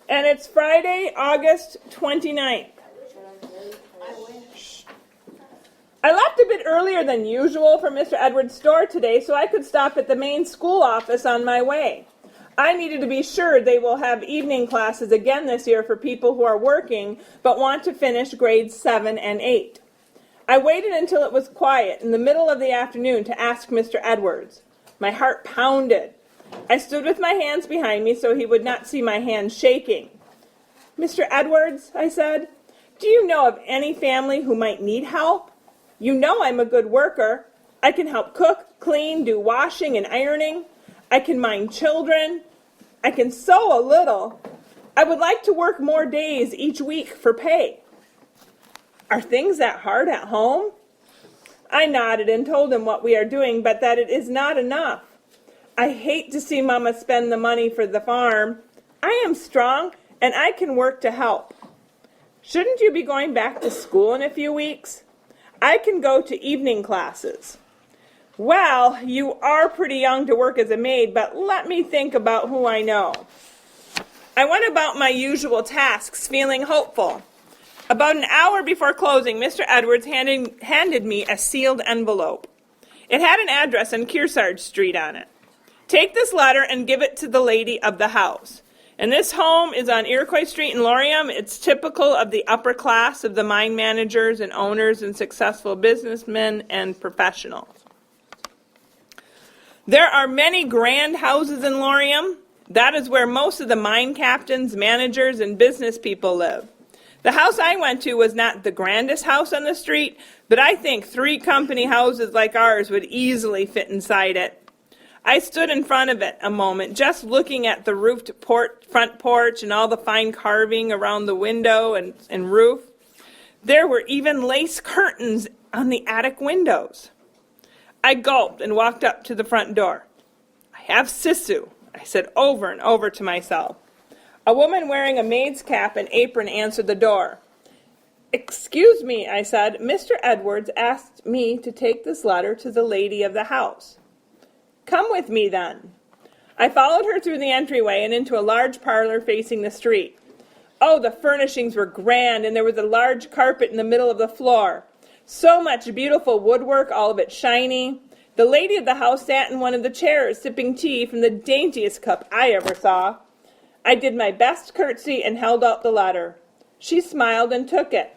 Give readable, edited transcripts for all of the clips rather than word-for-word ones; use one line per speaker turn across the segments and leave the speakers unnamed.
And it's Friday, August 29th. I left a bit earlier than usual for Mr. Edwards' store today so I could stop at the main school office on my way. I needed to be sure they will have evening classes again this year for people who are working but want to finish grades 7 and 8. I waited until it was quiet in the middle of the afternoon to ask Mr. Edwards. My heart pounded. I stood with my hands behind me so he would not see my hands shaking. "Mr. Edwards," I said, "do you know of any family who might need help? You know I'm a good worker. I can help cook, clean, do washing and ironing. I can mind children. I can sew a little. I would like to work more days each week for pay." "Are things that hard at home?" I nodded and told him what we are doing, but that it is not enough. I hate to see Mama spend the money for the farm. I am strong, and I can work to help. "Shouldn't you be going back to school in a few weeks?" "I can go to evening classes." "Well, you are pretty young to work as a maid, but let me think about who I know." I went about my usual tasks, feeling hopeful. About an hour before closing, Mr. Edwards handed me a sealed envelope. It had an address on Kearsarge Street on it. "Take this letter and give it to the lady of the house. And this home is on Iroquois Street in Laurium. It's typical of the upper class of the mine managers and owners and successful businessmen and professionals. There are many grand houses in Laurium. That is where most of the mine captains, managers, and business people live. The house I went to was not the grandest house on the street, but I think 3 company houses like ours would easily fit inside it. I stood in front of it a moment, just looking at the roofed front porch and all the fine carving around the window and roof. There were even lace curtains on the attic windows. I gulped and walked up to the front door. "I have Sisu," I said over and over to myself. A woman wearing a maid's cap and apron answered the door. "Excuse me," I said. "Mr. Edwards asked me to take this letter to the lady of the house." "Come with me, then." I followed her through the entryway and into a large parlor facing the street. Oh, the furnishings were grand, and there was a large carpet in the middle of the floor. So much beautiful woodwork, all of it shiny. The lady of the house sat in one of the chairs, sipping tea from the daintiest cup I ever saw. I did my best curtsy and held out the letter. She smiled and took it.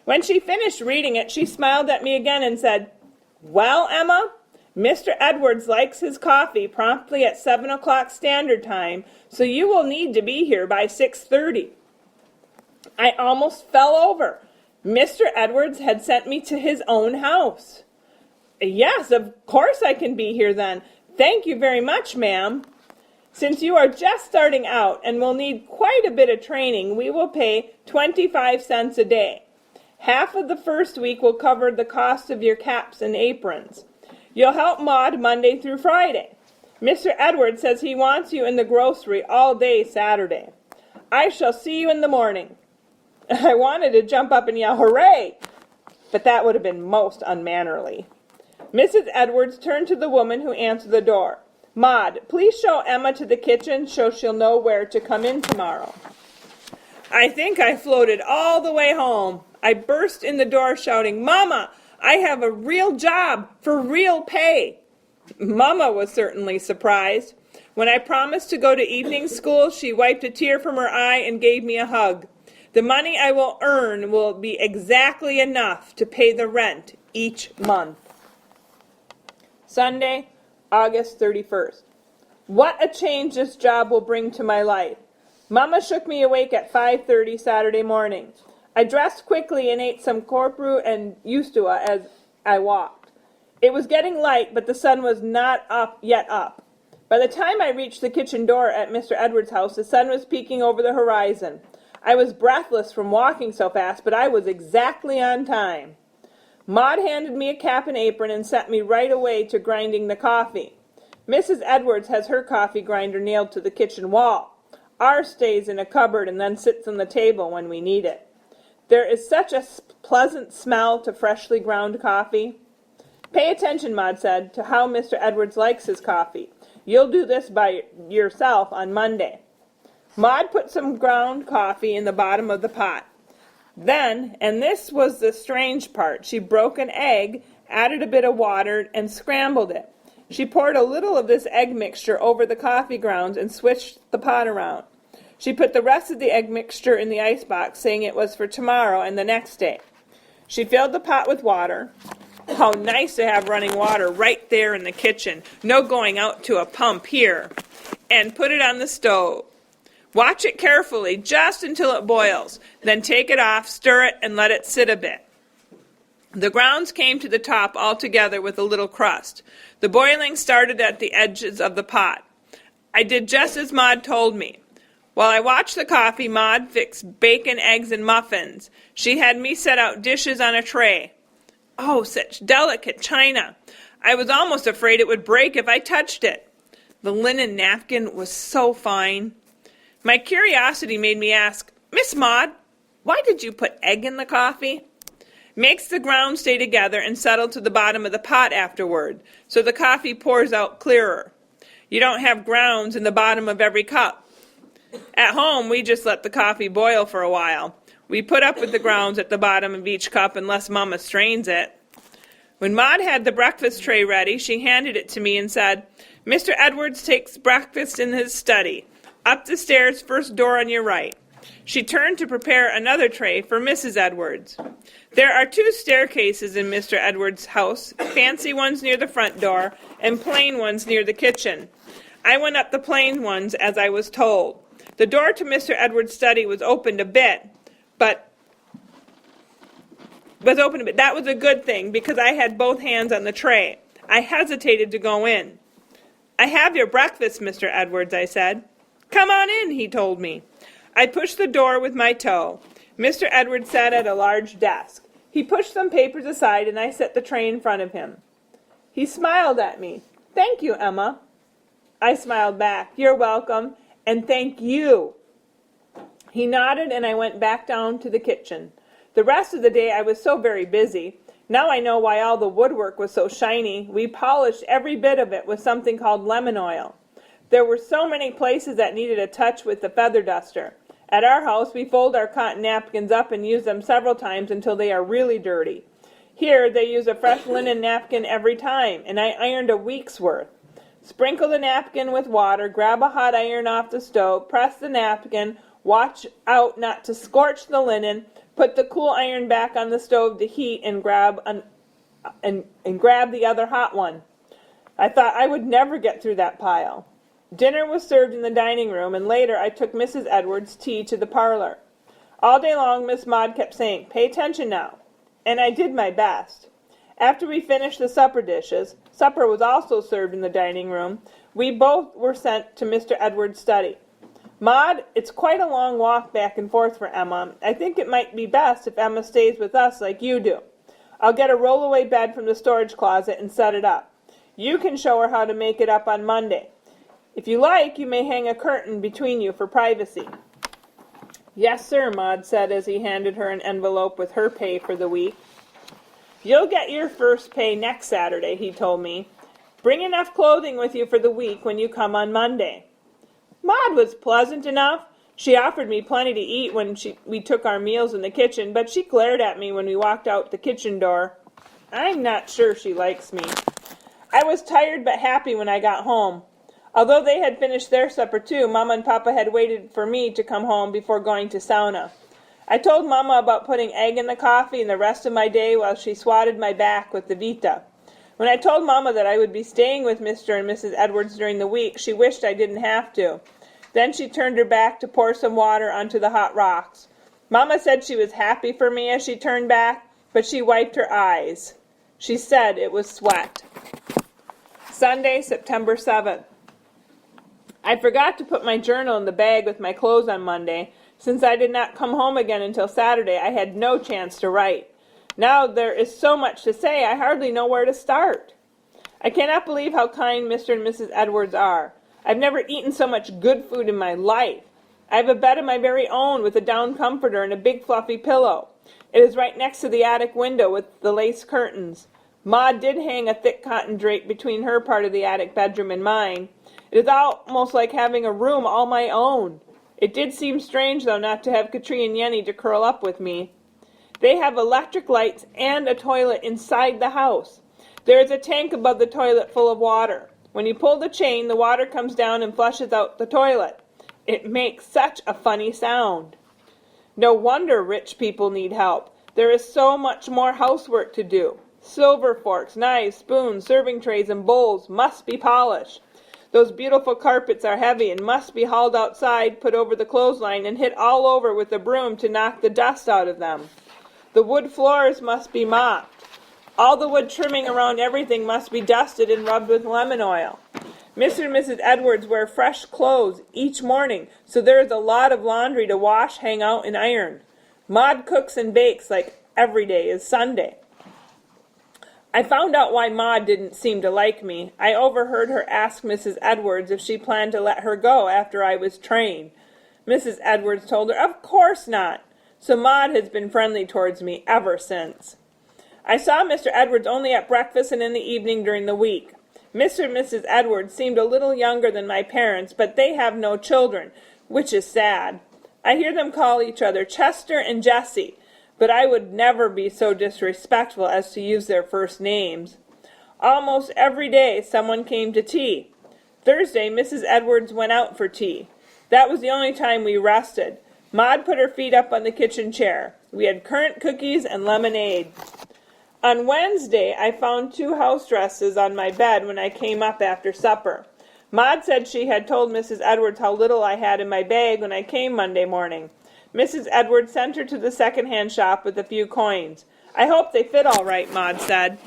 When she finished reading it, she smiled at me again and said, "Well, Emma, Mr. Edwards likes his coffee promptly at 7 o'clock Standard Time, so you will need to be here by 6:30. I almost fell over. Mr. Edwards had sent me to his own house. "Yes, of course I can be here then. Thank you very much, ma'am. Since you are just starting out and will need quite a bit of training, we will pay 25 cents a day. Half of the first week will cover the cost of your caps and aprons. You'll help Maud Monday through Friday. Mr. Edwards says he wants you in the grocery all day Saturday. I shall see you in the morning." I wanted to jump up and yell, "Hooray!" but that would have been most unmannerly. Mrs. Edwards turned to the woman who answered the door. "Maud, please show Emma to the kitchen so she'll know where to come in tomorrow." I think I floated all the way home. I burst in the door shouting, "Mama, I have a real job for real pay." Mama was certainly surprised. When I promised to go to evening school, she wiped a tear from her eye and gave me a hug. The money I will earn will be exactly enough to pay the rent each month. Sunday, August 31st. What a change this job will bring to my life. Mama shook me awake at 5:30 Saturday morning. I dressed quickly and ate some corpru and ustua as I walked. It was getting light, but the sun was not yet up. By the time I reached the kitchen door at Mr. Edwards' house, the sun was peeking over the horizon. I was breathless from walking so fast, but I was exactly on time. Maud handed me a cap and apron and sent me right away to grinding the coffee. Mrs. Edwards has her coffee grinder nailed to the kitchen wall. Ours stays in a cupboard and then sits on the table when we need it. There is such a pleasant smell to freshly ground coffee. "Pay attention," Maud said, "to how Mr. Edwards likes his coffee. You'll do this by yourself on Monday." Maud put some ground coffee in the bottom of the pot. Then, and this was the strange part, she broke an egg, added a bit of water, and scrambled it. She poured a little of this egg mixture over the coffee grounds and switched the pot around. She put the rest of the egg mixture in the icebox, saying it was for tomorrow and the next day. She filled the pot with water. How nice to have running water right there in the kitchen. No going out to a pump here. And put it on the stove. Watch it carefully just until it boils. Then take it off, stir it, and let it sit a bit. The grounds came to the top all together with a little crust. The boiling started at the edges of the pot. I did just as Maud told me. While I watched the coffee, Maud fixed bacon, eggs, and muffins. She had me set out dishes on a tray. Oh, such delicate china. I was almost afraid it would break if I touched it. The linen napkin was so fine. My curiosity made me ask, Miss Maud, why did you put egg in the coffee? Makes the grounds stay together and settle to the bottom of the pot afterward, so the coffee pours out clearer. You don't have grounds in the bottom of every cup. At home, we just let the coffee boil for a while. We put up with the grounds at the bottom of each cup unless Mama strains it. When Maud had the breakfast tray ready, she handed it to me and said, Mr. Edwards takes breakfast in his study. Up the stairs, first door on your right. She turned to prepare another tray for Mrs. Edwards. There are 2 staircases in Mr. Edwards' house, fancy ones near the front door and plain ones near the kitchen. I went up the plain ones as I was told. The door to Mr. Edwards' study was opened a bit, but that was a good thing because I had both hands on the tray. I hesitated to go in. I have your breakfast, Mr. Edwards, I said. Come on in, he told me. I pushed the door with my toe. Mr. Edwards sat at a large desk. He pushed some papers aside and I set the tray in front of him. He smiled at me. Thank you, Emma. I smiled back. You're welcome. And thank you. He nodded and I went back down to the kitchen. The rest of the day I was so very busy. Now I know why all the woodwork was so shiny. We polished every bit of it with something called lemon oil. There were so many places that needed a touch with the feather duster. At our house, we fold our cotton napkins up and use them several times until they are really dirty. Here, they use a fresh linen napkin every time, and I ironed a week's worth. Sprinkle the napkin with water, grab a hot iron off the stove, press the napkin, watch out not to scorch the linen, put the cool iron back on the stove to heat, and grab the other hot one. I thought I would never get through that pile. Dinner was served in the dining room, and later I took Mrs. Edwards' tea to the parlor. All day long Miss Maud kept saying, "Pay attention now," and I did my best. After we finished the supper dishes, supper was also served in the dining room, we both were sent to Mr. Edwards' study. Maud, it's quite a long walk back and forth for Emma. I think it might be best if Emma stays with us like you do. I'll get a roll-away bed from the storage closet and set it up. You can show her how to make it up on Monday. If you like, you may hang a curtain between you for privacy. Yes, sir, Maud said as he handed her an envelope with her pay for the week. You'll get your first pay next Saturday, he told me. Bring enough clothing with you for the week when you come on Monday. Maud was pleasant enough. She offered me plenty to eat when we took our meals in the kitchen, but she glared at me when we walked out the kitchen door. I'm not sure she likes me. I was tired but happy when I got home. Although they had finished their supper too, Mama and Papa had waited for me to come home before going to sauna. I told Mama about putting egg in the coffee and the rest of my day while she swatted my back with the Vita. When I told Mama that I would be staying with Mr. and Mrs. Edwards during the week, she wished I didn't have to. Then she turned her back to pour some water onto the hot rocks. Mama said she was happy for me as she turned back, but she wiped her eyes. She said it was sweat. Sunday, September 7th. I forgot to put my journal in the bag with my clothes on Monday. Since I did not come home again until Saturday, I had no chance to write. Now there is so much to say, I hardly know where to start. I cannot believe how kind Mr. and Mrs. Edwards are. I've never eaten so much good food in my life. I have a bed of my very own with a down comforter and a big fluffy pillow. It is right next to the attic window with the lace curtains. Maud did hang a thick cotton drape between her part of the attic bedroom and mine. It is almost like having a room all my own. It did seem strange, though, not to have Katrina and Yenny to curl up with me. They have electric lights and a toilet inside the house. There is a tank above the toilet full of water. When you pull the chain, the water comes down and flushes out the toilet. It makes such a funny sound. No wonder rich people need help. There is so much more housework to do. Silver forks, knives, spoons, serving trays, and bowls must be polished. Those beautiful carpets are heavy and must be hauled outside, put over the clothesline, and hit all over with a broom to knock the dust out of them. The wood floors must be mopped. All the wood trimming around everything must be dusted and rubbed with lemon oil. Mr. and Mrs. Edwards wear fresh clothes each morning, so there is a lot of laundry to wash, hang out, and iron. Maud cooks and bakes like every day is Sunday. I found out why Maud didn't seem to like me. I overheard her ask Mrs. Edwards if she planned to let her go after I was trained. Mrs. Edwards told her, "Of course not." So Maud has been friendly towards me ever since. I saw Mr. Edwards only at breakfast and in the evening during the week. Mr. and Mrs. Edwards seemed a little younger than my parents, but they have no children, which is sad. I hear them call each other Chester and Jessie, but I would never be so disrespectful as to use their first names. Almost every day someone came to tea. Thursday, Mrs. Edwards went out for tea. That was the only time we rested. Maud put her feet up on the kitchen chair. We had currant cookies and lemonade. On Wednesday, I found 2 house dresses on my bed when I came up after supper. Maud said she had told Mrs. Edwards how little I had in my bag when I came Monday morning. Mrs. Edwards sent her to the second-hand shop with a few coins. "I hope they fit all right," Maud said.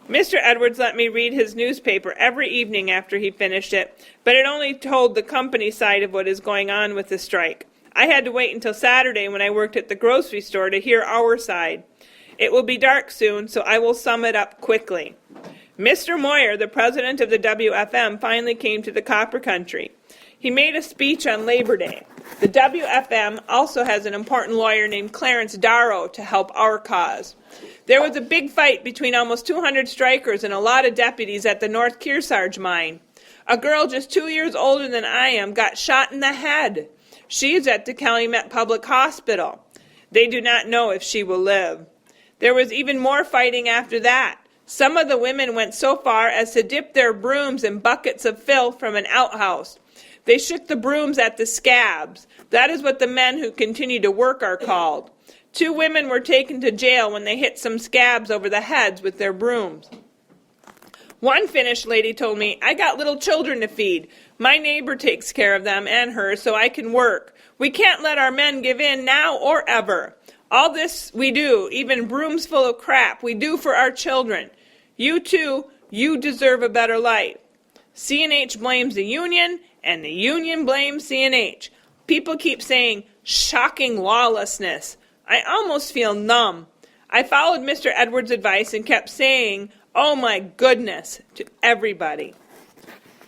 Mr. Edwards let me read his newspaper every evening after he finished it, but it only told the company side of what is going on with the strike. I had to wait until Saturday when I worked at the grocery store to hear our side. It will be dark soon, so I will sum it up quickly. Mr. Moyer, the president of the WFM, finally came to the Copper Country. He made a speech on Labor Day. The WFM also has an important lawyer named Clarence Darrow to help our cause. There was a big fight between almost 200 strikers and a lot of deputies at the North Kearsarge mine. A girl just 2 years older than I am got shot in the head. She is at the Calumet Public Hospital. They do not know if she will live. There was even more fighting after that. Some of the women went so far as to dip their brooms in buckets of filth from an outhouse. They shook the brooms at the scabs. That is what the men who continue to work are called. 2 women were taken to jail when they hit some scabs over the heads with their brooms. One Finnish lady told me, "I got little children to feed. My neighbor takes care of them and her so I can work. We can't let our men give in now or ever. All this we do, even brooms full of crap, we do for our children. You too, you deserve a better life." CNH blames the union, and the union blames CNH. People keep saying, "shocking lawlessness." I almost feel numb. I followed Mr. Edwards' advice and kept saying, "Oh my goodness," to everybody.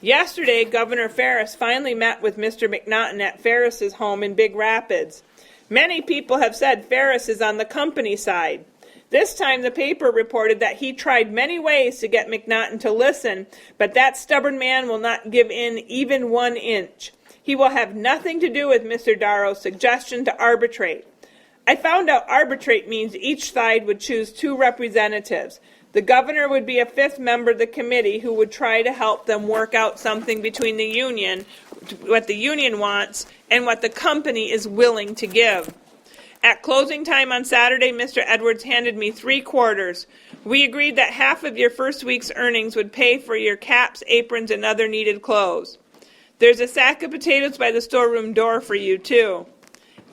Yesterday, Governor Ferris finally met with Mr. McNaughton at Ferris's home in Big Rapids. Many people have said Ferris is on the company side. This time the paper reported that he tried many ways to get McNaughton to listen, but that stubborn man will not give in even 1 inch. He will have nothing to do with Mr. Darrow's suggestion to arbitrate. I found out arbitrate means each side would choose 2 representatives. The governor would be a 5th member of the committee who would try to help them work out something between the union, what the union wants, and what the company is willing to give. At closing time on Saturday, Mr. Edwards handed me 3 quarters. We agreed that half of your first week's earnings would pay for your caps, aprons, and other needed clothes. There's a sack of potatoes by the storeroom door for you, too.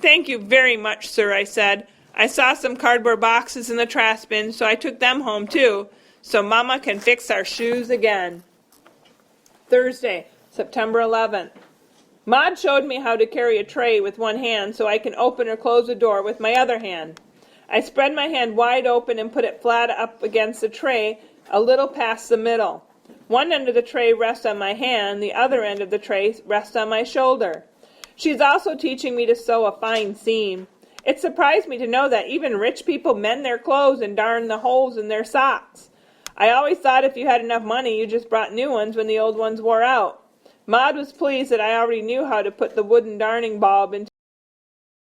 "Thank you very much, sir," I said. I saw some cardboard boxes in the trash bin, so I took them home, too, so Mama can fix our shoes again. Thursday, September 11th. Maud showed me how to carry a tray with one hand so I can open or close the door with my other hand. I spread my hand wide open and put it flat up against the tray, a little past the middle. One end of the tray rests on my hand, the other end of the tray rests on my shoulder. She's also teaching me to sew a fine seam. It surprised me to know that even rich people mend their clothes and darn the holes in their socks. I always thought if you had enough money, you just brought new ones when the old ones wore out. Maud was pleased that I already knew how to put the wooden darning bulb into